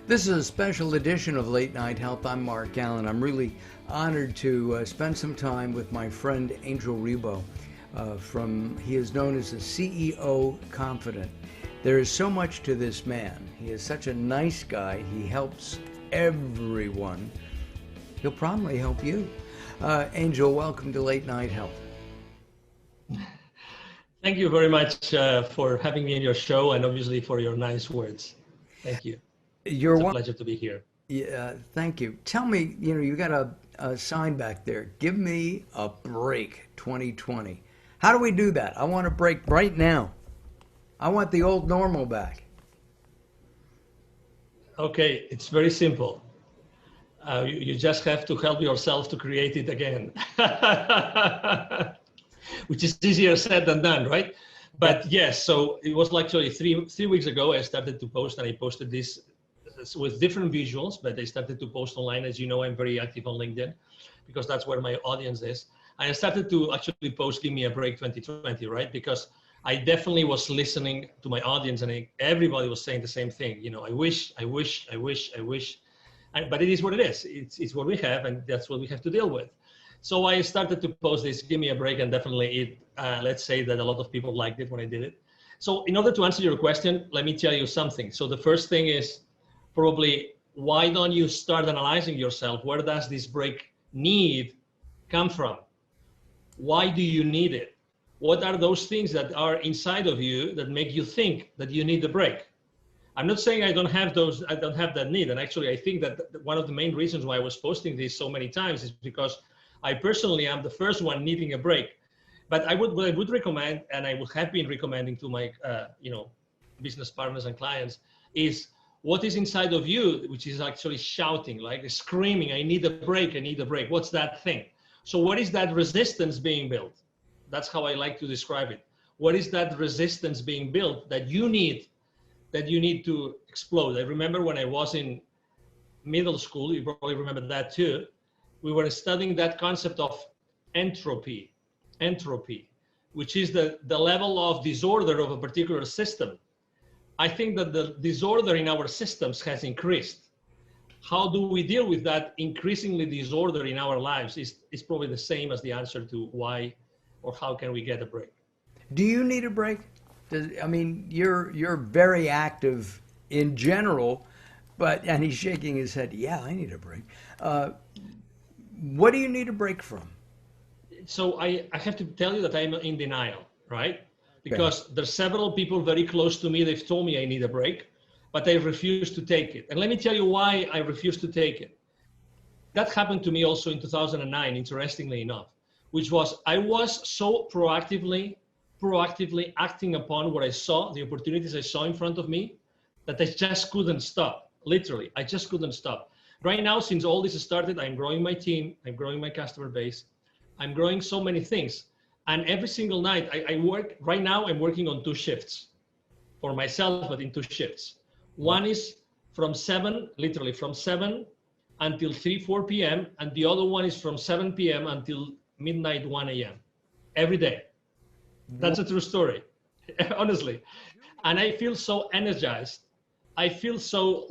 This is a special edition of Late Night Health. I'm Mark Allen. I'm really honored to spend some time with my friend Angel Ribo. He is known as the CEO Confidant. There is so much to this man. He is such a nice guy. He helps everyone. He'll probably help you. Angel, welcome to Late Night Health. Thank you very much for having me in your show and obviously for your nice words. Thank you. It's a pleasure to be here. Yeah, thank you. Tell me, you got a sign back there. Give me a break 2020. How do we do that? I want a break right now. I want the old normal back. Okay, it's very simple. You just have to help yourself to create it again, which is easier said than done, right? But yes, so it was actually three weeks ago I started to post, and I posted this with different visuals, but I started to post online. As you know, I'm very active on LinkedIn because that's where my audience is. I started to actually post "Give Me a Break 2020," right? Because I definitely was listening to my audience, and everybody was saying the same thing. I wish. But it is what it is. It's what we have, and that's what we have to deal with. So I started to post this "Give Me a Break," and definitely let's say that a lot of people liked it when I did it. So in order to answer your question, let me tell you something. So the first thing is probably, why don't you start analyzing yourself? Where does this break need come from? Why do you need it? What are those things that are inside of you that make you think that you need the break? I'm not saying I don't have that need. And actually, I think that one of the main reasons why I was posting this so many times is because I personally am the first one needing a break. But what I would recommend, and I would have been recommending to my business partners and clients, is what is inside of you, which is actually shouting, like screaming, I need a break, I need a break. What's that thing? So what is that resistance being built? That's how I like to describe it. What is that resistance being built that you need to explode? I remember when I was in middle school, you probably remember that too, we were studying that concept of entropy, which is the level of disorder of a particular system. I think that the disorder in our systems has increased. How do we deal with that increasingly disorder in our lives is probably the same as the answer to why or how can we get a break. Do you need a break? You're very active in general, and he's shaking his head. Yeah, I need a break. What do you need a break from? So I have to tell you that I'm in denial, right? Because there's several people very close to me, they've told me I need a break, but I refuse to take it. And let me tell you why I refuse to take it. That happened to me also in 2009, interestingly enough, which was I was so proactively acting upon what I saw, the opportunities I saw in front of me, that I just couldn't stop. Literally, I just couldn't stop. Right now, since all this started, I'm growing my team, I'm growing my customer base, I'm growing so many things. And every single night I work, right now I'm working on 2 shifts for myself, but in 2 shifts. One is from 7 until 4 p.m. And the other one is from 7 p.m. until midnight, 1 a.m. every day. That's a true story, honestly. And I feel so energized. I feel so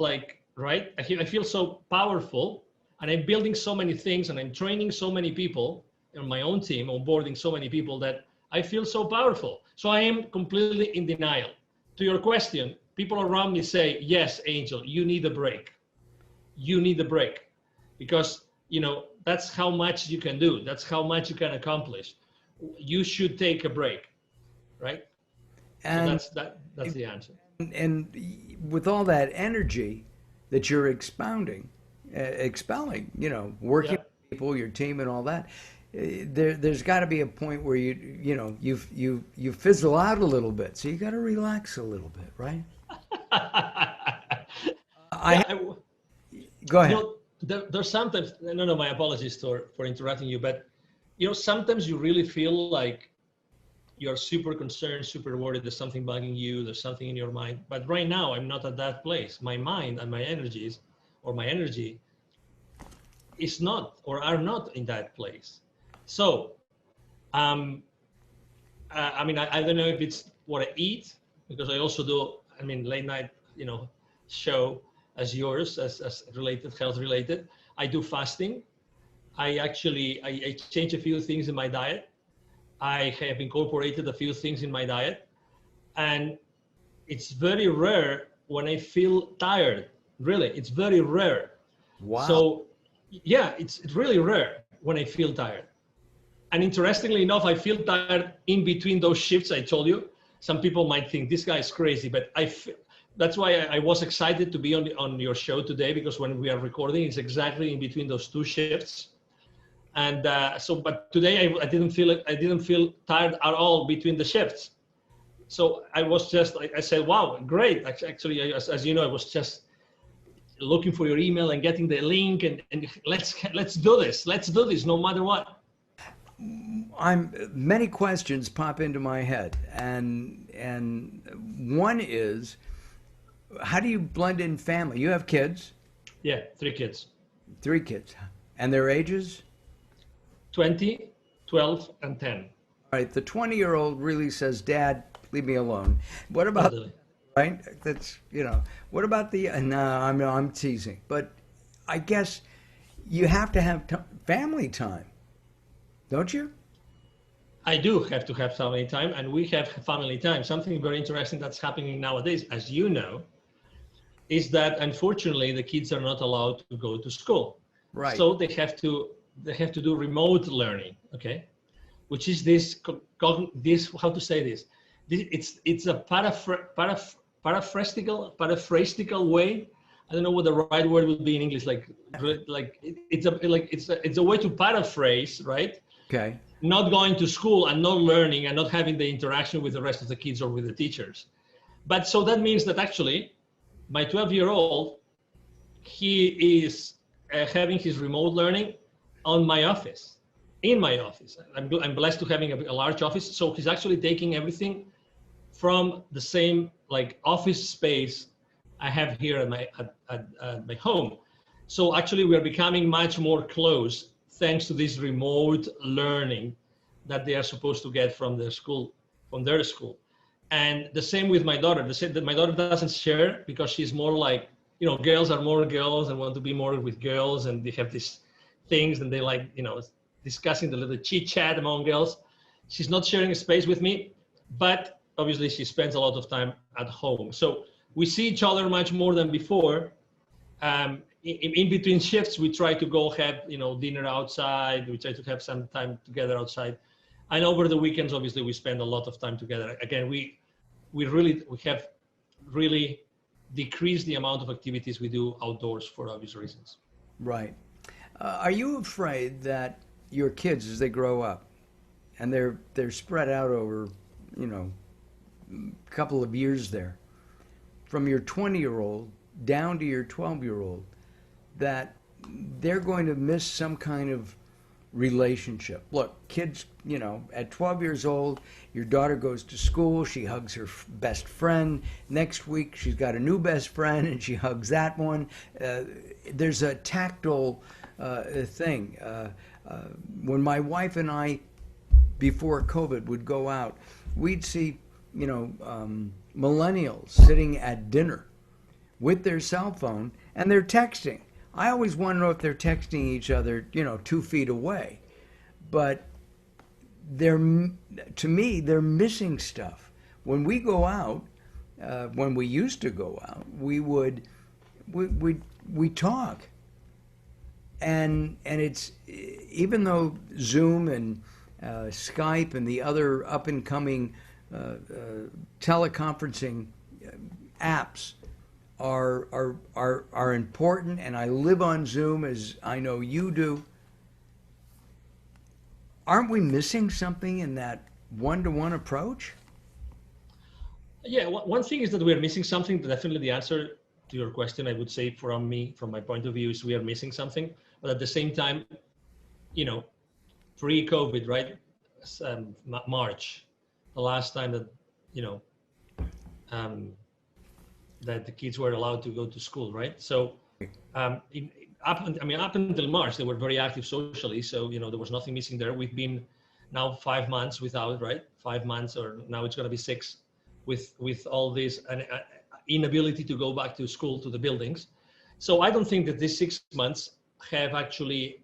right? I feel so powerful, and I'm building so many things, and I'm training so many people on my own team, onboarding so many people that I feel so powerful. So I am completely in denial. To your question, people around me say, yes, Angel, you need a break. You need a break because, that's how much you can do. That's how much you can accomplish. You should take a break, right? And so that's the answer. And with all that energy that you're expelling, working with people, your team, and all that, there's got to be a point where you fizzle out a little bit. So you got to relax a little bit, right? Go ahead. There's sometimes, no, my apologies for interrupting you, but sometimes you really feel like you're super concerned, super worried, there's something bugging you, there's something in your mind. But right now, I'm not at that place. My mind and my energy is not or are not in that place. So, I don't know if it's what I eat, because I also do, late night, show as yours, as related, health related. I do fasting. I change a few things in my diet. I have incorporated a few things in my diet, and it's very rare when I feel tired. Really, it's very rare. Wow. So yeah, it's really rare when I feel tired. And interestingly enough, I feel tired in between those shifts I told you. Some people might think this guy is crazy, but that's why I was excited to be on your show today, because when we are recording, it's exactly in between those two shifts. And but today I didn't feel it. I didn't feel tired at all between the shifts. So I was just, I said, wow, great. Actually, as you know, I was just looking for your email and getting the link, and let's do this. Let's do this no matter what. Many questions pop into my head, and one is, how do you blend in family? You have kids, Yeah, 3 kids, 3 kids, and their ages? 20, 12, and 10. All right, the 20-year-old really says, "Dad, leave me alone." What about, Totally. right? That's, what about the, no, I'm teasing, but I guess you have to have family time, don't you? I do have to have family time, and we have family time. Something very interesting that's happening nowadays, as you know, is that unfortunately the kids are not allowed to go to school. Right. So they have to do remote learning, okay? Which is this how to say this? It's a paraphrasetical way. I don't know what the right word would be in English. It's a way to paraphrase, right? Okay. Not going to school and not learning and not having the interaction with the rest of the kids or with the teachers. But so that means that actually my 12-year-old, he is having his remote learning on my office, in my office. I'm blessed to having a large office. So he's actually taking everything from the same office space I have here at my home. So actually we're becoming much more close thanks to this remote learning that they are supposed to get from their school. And the same with my daughter. That my daughter doesn't share because she's more like, girls are more girls and want to be more with girls, and they have these things and they like, discussing the little chit chat among girls. She's not sharing a space with me, but obviously she spends a lot of time at home. So we see each other much more than before. In between shifts, we try to go have, dinner outside. We try to have some time together outside. And over the weekends, obviously, we spend a lot of time together. Again, we have really decreased the amount of activities we do outdoors for obvious reasons. Right. Are you afraid that your kids, as they grow up, and they're spread out over, a couple of years there, from your 20-year-old down to your 12-year-old, that they're going to miss some kind of relationship? Look, kids, at 12 years old, your daughter goes to school, she hugs her best friend. Next week, she's got a new best friend, and she hugs that one. There's a tactile thing. When my wife and I, before COVID, would go out, we'd see, millennials sitting at dinner with their cell phone, and they're texting. I always want to know if they're texting each other, 2 feet away. But to me, they're missing stuff. When we go out, when we used to go out, we talk. And it's, even though Zoom and Skype and the other up and coming teleconferencing apps are important, and I live on Zoom, as I know you do. Aren't we missing something in that one-to-one approach? Yeah, one thing is that we're missing something. Definitely the answer to your question, I would say from my point of view, is we are missing something. But at the same time, pre-COVID, right? March, the last time that, that the kids were allowed to go to school, right? So up until March, they were very active socially. So, there was nothing missing there. We've been now 5 months without, right? 5 months, or now it's going to be 6, with all this inability to go back to school, to the buildings. So I don't think that these 6 months have actually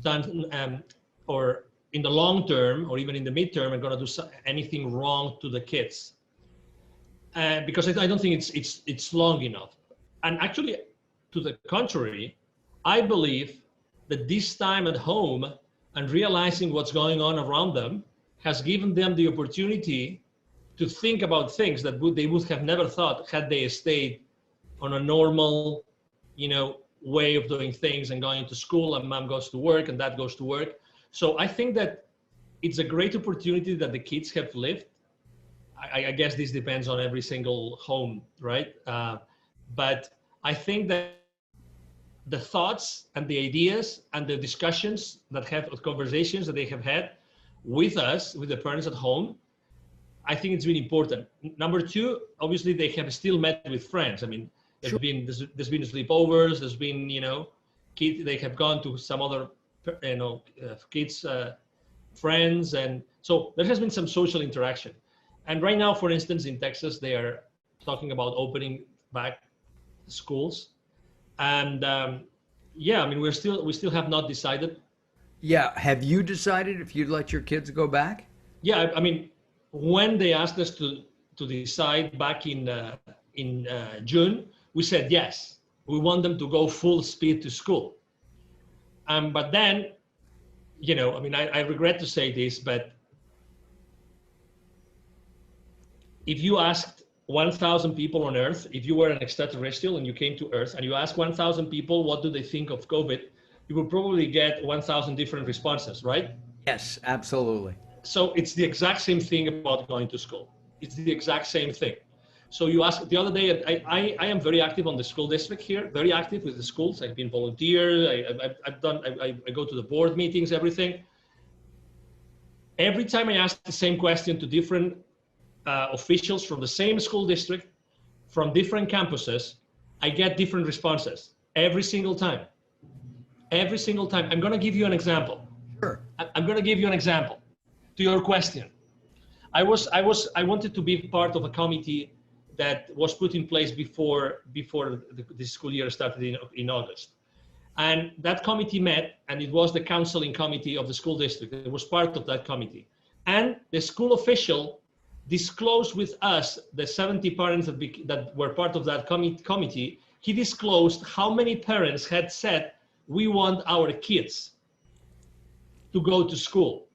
done, or in the long term, or even in the midterm, are going to do anything wrong to the kids. Because I don't think it's long enough. And actually, to the contrary, I believe that this time at home and realizing what's going on around them has given them the opportunity to think about things that they would have never thought had they stayed on a normal, way of doing things and going to school, and mom goes to work and dad goes to work. So I think that it's a great opportunity that the kids have lived. I guess this depends on every single home, right? But I think that the thoughts and the ideas and the discussions conversations that they have had with us, with the parents at home, I think it's really important. Number two, obviously they have still met with friends. I mean, there's been sleepovers, there's been, kids, they have gone to some other, kids, friends. And so there has been some social interaction. And right now, for instance, in Texas, they are talking about opening back schools. And yeah, I mean, we still have not decided. Yeah. Have you decided if you'd let your kids go back? Yeah, I mean, when they asked us to decide back in June, we said yes. We want them to go full speed to school. But then, I mean, I regret to say this, but if you asked 1,000 people on Earth, if you were an extraterrestrial and you came to Earth and you asked 1,000 people what do they think of COVID, you would probably get 1,000 different responses, right? Yes, absolutely. So it's the exact same thing about going to school. It's the exact same thing. So you asked the other day, I am very active on the school district here, very active with the schools. I've been volunteer. I go to the board meetings, everything. Every time I ask the same question to different officials from the same school district, from different campuses, I get different responses every single time. Every single time. I'm going to give you an example. Sure. I'm going to give you an example to your question. I wanted to be part of a committee that was put in place before the school year started in August. And that committee met, and it was the counseling committee of the school district. It was part of that committee. And the school official disclosed with us, the 70 parents that were part of that committee, he disclosed how many parents had said, we want our kids to go to school.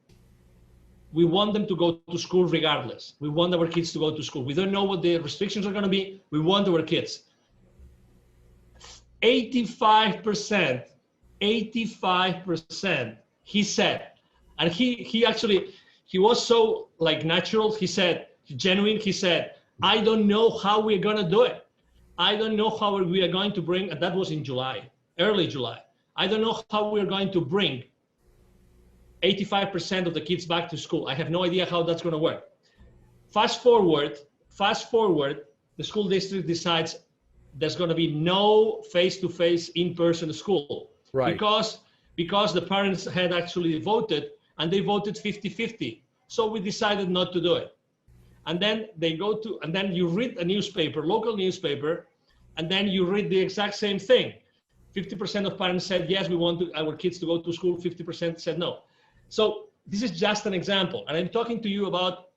We want them to go to school regardless. We want our kids to go to school. We don't know what the restrictions are going to be. We want our kids. 85%, he said, and he was so natural. He said, genuine. He said, I don't know how we're going to do it. I don't know how we are going to bring, and that was in July, early July. I don't know how we're going to bring 85% of the kids back to school. I have no idea how that's going to work. Fast forward, the school district decides there's going to be no face-to-face in-person school. Right. Because the parents had actually voted, and they voted 50-50. So we decided not to do it. And then and then you read a newspaper, local newspaper, and then you read the exact same thing. 50% of parents said, yes, we want our kids to go to school. 50% said no. So this is just an example. And I'm talking to you about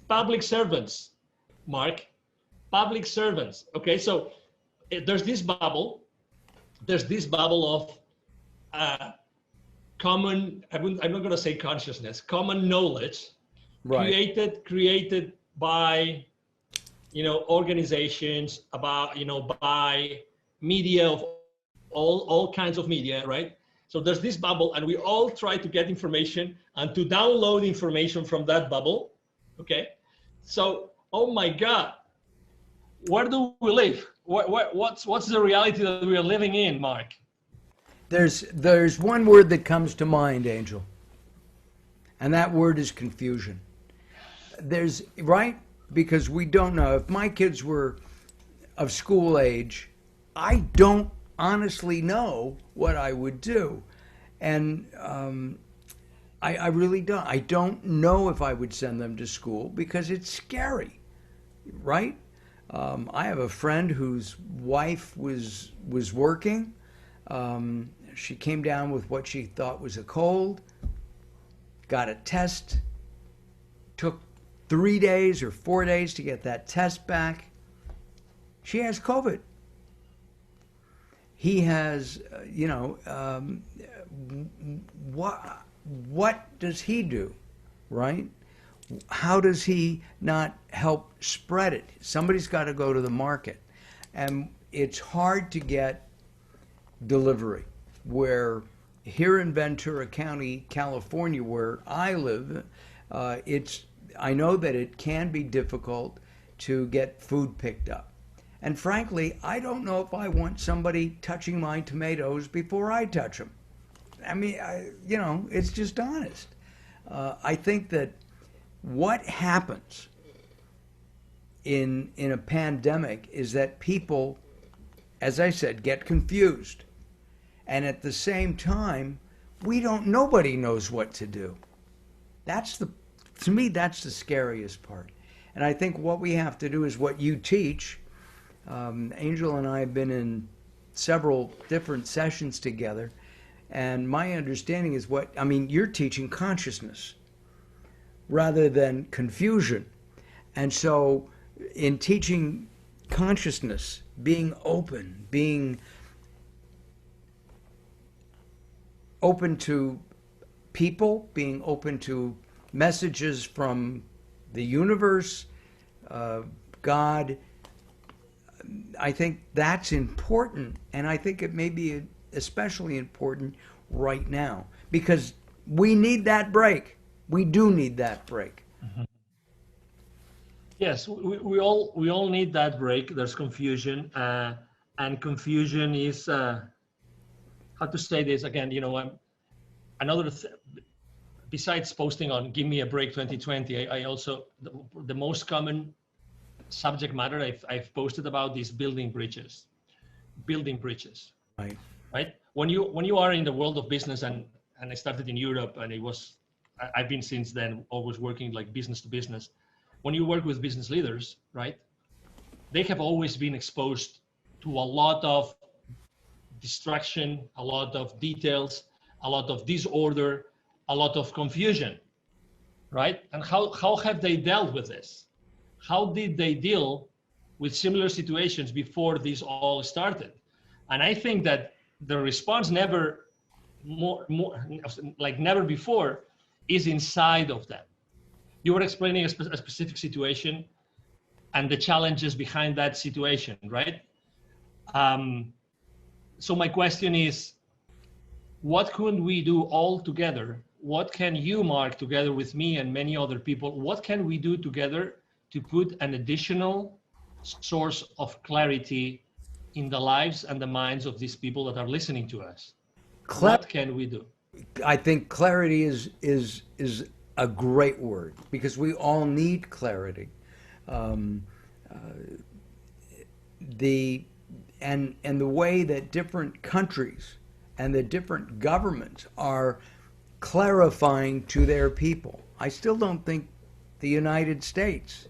public servants, Mark, public servants. Okay, so there's this bubble of common, I'm not going to say consciousness, common knowledge, right, created by, organizations, by media of all kinds of media, right? So there's this bubble, and we all try to get information and to download information from that bubble, okay? So, oh my God, where do we live? What's the reality that we are living in, Mark? There's one word that comes to mind, Angel, and that word is confusion. Right? Because we don't know. If my kids were of school age, I don't honestly know what I would do. And I really don't. I don't know if I would send them to school because it's scary, right? I have a friend whose wife was working. She came down with what she thought was a cold, got a test, took 3 days or 4 days to get that test back. She has COVID. He has, what does he do, right? How does he not help spread it? Somebody's got to go to the market. And it's hard to get delivery. Where here in Ventura County, California, where I live, I know that it can be difficult to get food picked up. And frankly, I don't know if I want somebody touching my tomatoes before I touch them. I mean, it's just honest. I think that what happens in a pandemic is that people, as I said, get confused. And at the same time, nobody knows what to do. To me, that's the scariest part. And I think what we have to do is what you teach. Angel and I have been in several different sessions together. And my understanding is you're teaching consciousness rather than confusion. And so in teaching consciousness, being open to people, being open to messages from the universe, God, I think that's important. And I think it may be especially important right now because we need that break. We do need that break. Mm-hmm. Yes, we all need that break. There's confusion, and confusion is how to say this again. Besides posting on "Give Me a Break 2020," I also the most common subject matter I've posted about is building bridges. Right. When you are in the world of business, and I started in Europe, and I've been since then always working like business to business. When you work with business leaders, right, they have always been exposed to a lot of distraction, a lot of details, a lot of disorder, a lot of confusion, right? And how have they dealt with this? How did they deal with similar situations before this all started? And I think that the response never before is inside of them. You were explaining a specific situation and the challenges behind that situation, right? So my question is, what could we do all together? What can you, Mark, together with me and many other people, what can we do together to put an additional source of clarity in the lives and the minds of these people that are listening to us? What can we do? I think clarity is a great word because we all need clarity. The way that different countries and the different governments are clarifying to their people. I still don't think the United States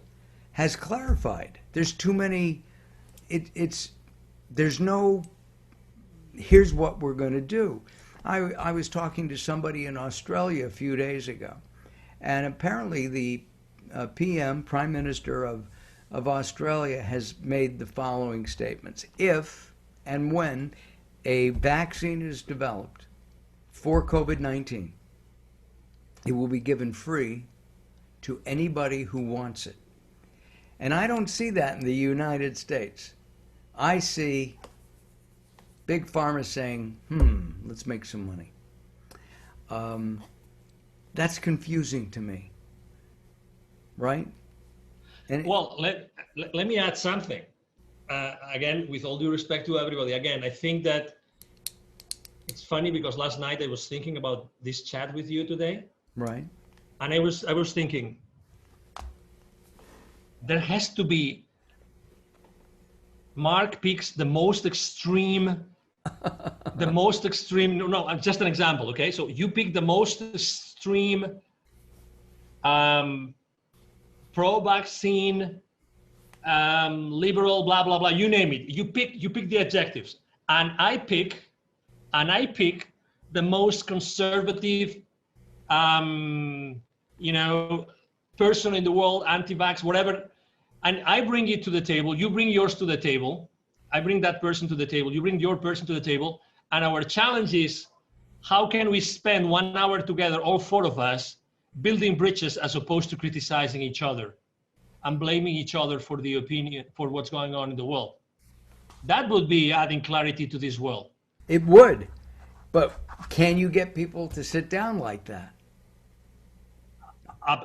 has clarified. There's too many. There's no. Here's what we're going to do. I was talking to somebody in Australia a few days ago, and apparently the PM, Prime Minister of Australia, has made the following statements. If and when a vaccine is developed for COVID-19, it will be given free to anybody who wants it. And I don't see that in the United States. I see Big Pharma saying, let's make some money. That's confusing to me, right? And well, let me add something. Again, with all due respect to everybody, again, I think that it's funny because last night I was thinking about this chat with you today. Right. And I was thinking, there has to be, Mark picks the most extreme, no, just an example, okay? So you pick the most extreme pro-vaccine liberal, blah, blah, blah, you name it. You pick the adjectives. And I pick the most conservative, person in the world, anti-vax, whatever. And I bring it to the table. You bring yours to the table. I bring that person to the table. You bring your person to the table. And our challenge is, how can we spend 1 hour together, all four of us, building bridges as opposed to criticizing each other and blaming each other for the opinion, for what's going on in the world? That would be adding clarity to this world. It would. But can you get people to sit down like that?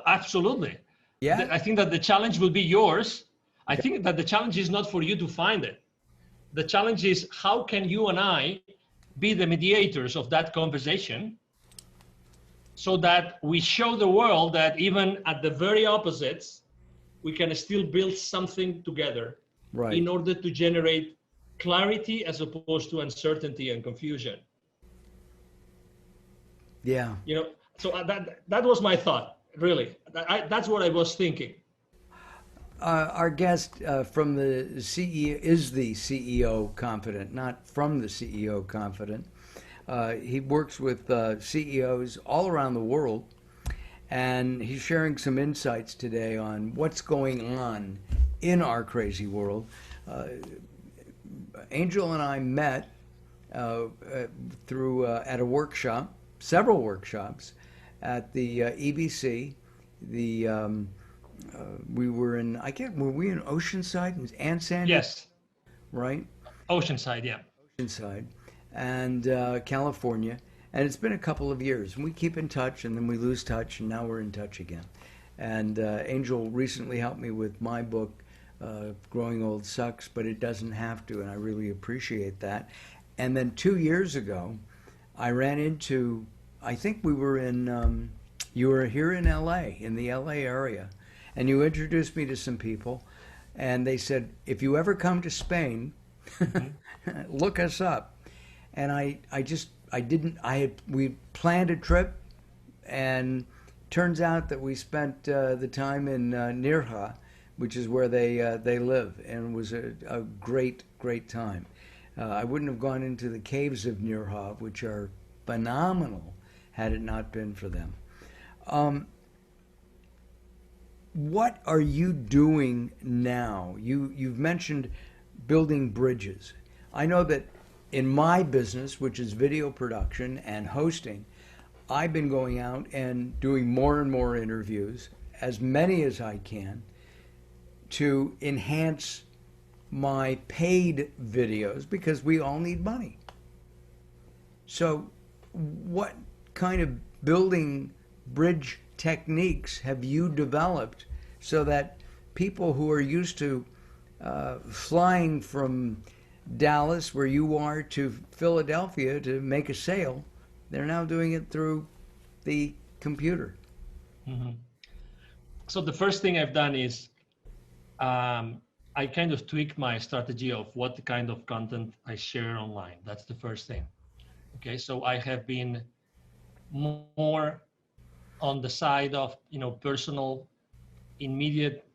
Absolutely. Yeah. I think that the challenge will be yours. I think that the challenge is not for you to find it. The challenge is, how can you and I be the mediators of that conversation so that we show the world that even at the very opposites, we can still build something together, right, in order to generate clarity as opposed to uncertainty and confusion. Yeah. So that was my thought, really. That's what I was thinking. Our guest from the CEO is the CEO Confidant, not from the CEO Confidant. He works with CEOs all around the world, and he's sharing some insights today on what's going on in our crazy world. Angel and I met through at a workshop, several workshops at the EBC. We were in, were we in Oceanside and Sandy? Yes. Right? Oceanside, yeah. Oceanside and California. And it's been a couple of years. And we keep in touch, and then we lose touch, and now we're in touch again. And Angel recently helped me with my book, Growing Old Sucks, but it doesn't have to, and I really appreciate that. And then 2 years ago, I ran into, I think we were in, you were here in LA, in the LA area, and you introduced me to some people, and they said, if you ever come to Spain, look us up. And we planned a trip, and turns out that we spent the time in Nirja, which is where they live, and it was a great time. I wouldn't have gone into the caves of Nirja, which are phenomenal, had it not been for them. What are you doing now? You've mentioned building bridges. I know that in my business, which is video production and hosting, I've been going out and doing more and more interviews, as many as I can, to enhance my paid videos, because we all need money. So what kind of building bridge techniques have you developed so that people who are used to flying from Dallas, where you are, to Philadelphia to make a sale, they're now doing it through the computer? Mm-hmm. So the first thing I've done is I kind of tweak my strategy of what kind of content I share online. That's the first thing. Okay, so I have been more on the side of, personal, immediate,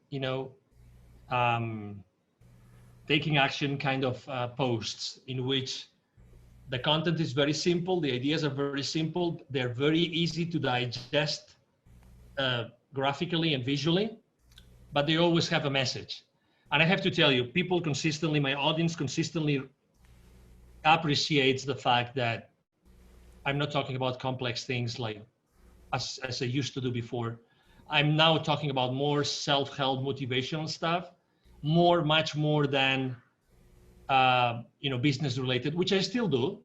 taking action kind of posts, in which the content is very simple, the ideas are very simple, they're very easy to digest graphically and visually, but they always have a message. And I have to tell you, people consistently, my audience consistently appreciates the fact that I'm not talking about complex things like as I used to do before. I'm now talking about more self-help motivational stuff, much more than business related, which I still do.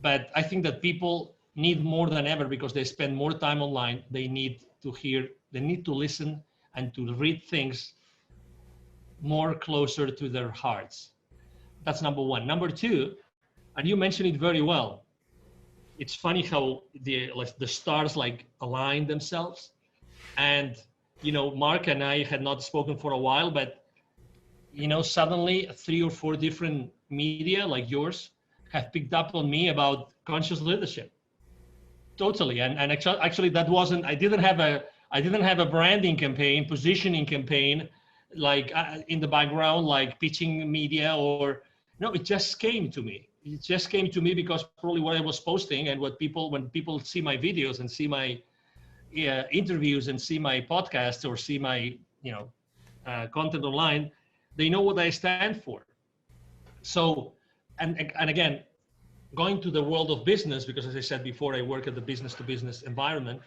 But I think that people need more than ever, because they spend more time online. They need to hear, they need to listen and to read things more closer to their hearts. That's number one. Number two, and you mentioned it very well, it's funny how the stars align themselves. And, Mark and I had not spoken for a while, but, suddenly 3 or 4 different media like yours have picked up on me about conscious leadership. Totally. And actually that wasn't, I didn't have a branding campaign, positioning campaign like in the background, like pitching media, or no, it just came to me. It just came to me because probably what I was posting and when people see my videos and see my interviews and see my podcasts or see my content online, they know what I stand for. So, and again, going to the world of business, because as I said before, I work at the business to business environment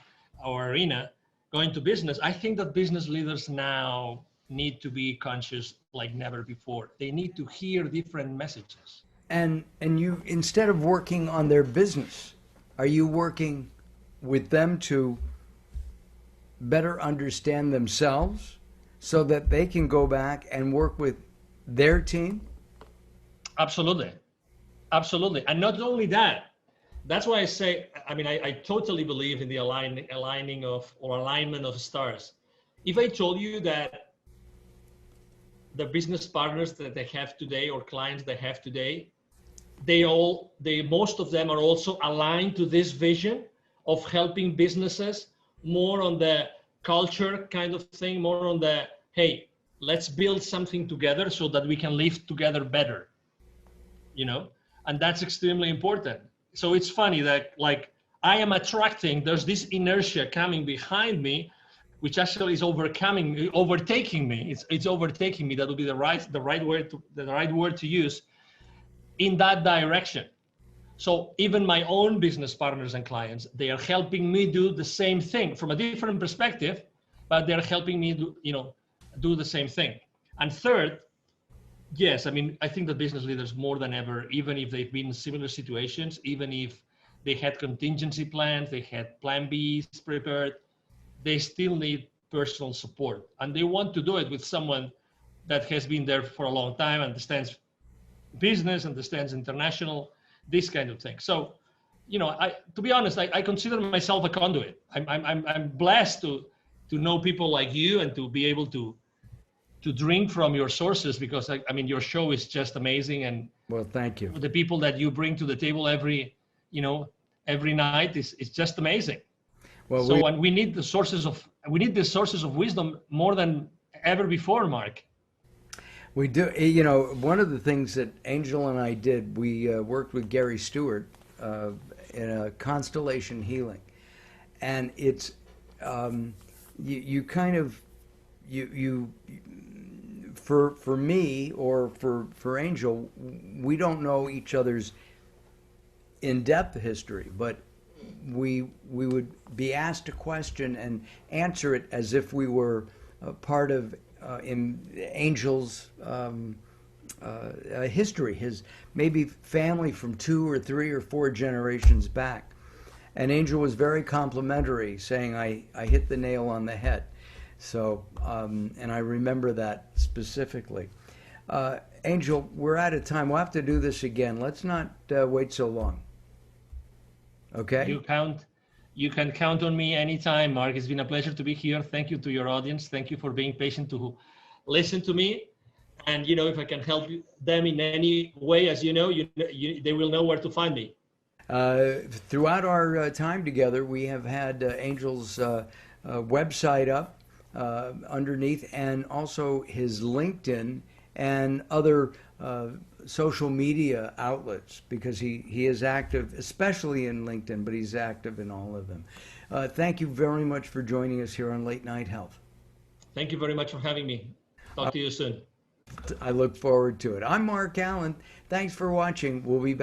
or arena. Going to business, I think that business leaders now need to be conscious like never before. They need to hear different messages. And you, instead of working on their business, are you working with them to better understand themselves so that they can go back and work with their team? Absolutely. Absolutely. And not only that, that's why I say, I mean, I totally believe in the alignment of stars. If I told you that the business partners that they have today or clients they have today, most of them are also aligned to this vision of helping businesses more on the culture kind of thing, more on the, hey, let's build something together so that we can live together better, and that's extremely important. So it's funny that like I am attracting, there's this inertia coming behind me, which actually is overtaking me. It's overtaking me. That would be the right word to use, in that direction. So even my own business partners and clients, they are helping me do the same thing from a different perspective, but they're helping me do the same thing. And third, yes, I mean, I think that business leaders more than ever, even if they've been in similar situations, even if they had contingency plans, they had plan Bs prepared, they still need personal support. And they want to do it with someone that has been there for a long time, understands business, understands international, this kind of thing. So, to be honest, I consider myself a conduit. I'm blessed to know people like you and to be able to drink from your sources, because I mean your show is just amazing, and Well, thank you. the people that you bring to the table every night is just amazing. Well, So and we need the sources of wisdom more than ever before, Mark. we do. One of the things that Angel and I did, we worked with Gary Stewart in a constellation healing, and it's you kind of you for me or for Angel, we don't know each other's in-depth history, but we would be asked a question and answer it as if we were part of in Angel's history, his maybe family from 2 or 3 or 4 generations back. And Angel was very complimentary, saying I hit the nail on the head. So, and I remember that specifically. Angel, we're out of time. We'll have to do this again. Let's not wait so long. Okay? You can count on me anytime, Mark. It's been a pleasure to be here. Thank you to your audience. Thank you for being patient to listen to me. And, if I can help them in any way, as they will know where to find me. Throughout our time together, we have had Angel's website up underneath, and also his LinkedIn and other social media outlets, because he is active, especially in LinkedIn, but he's active in all of them. Thank you very much for joining us here on Late Night Health. Thank you very much for having me. Talk to you soon. I look forward to it. I'm Mark Allen. Thanks for watching. We'll be back.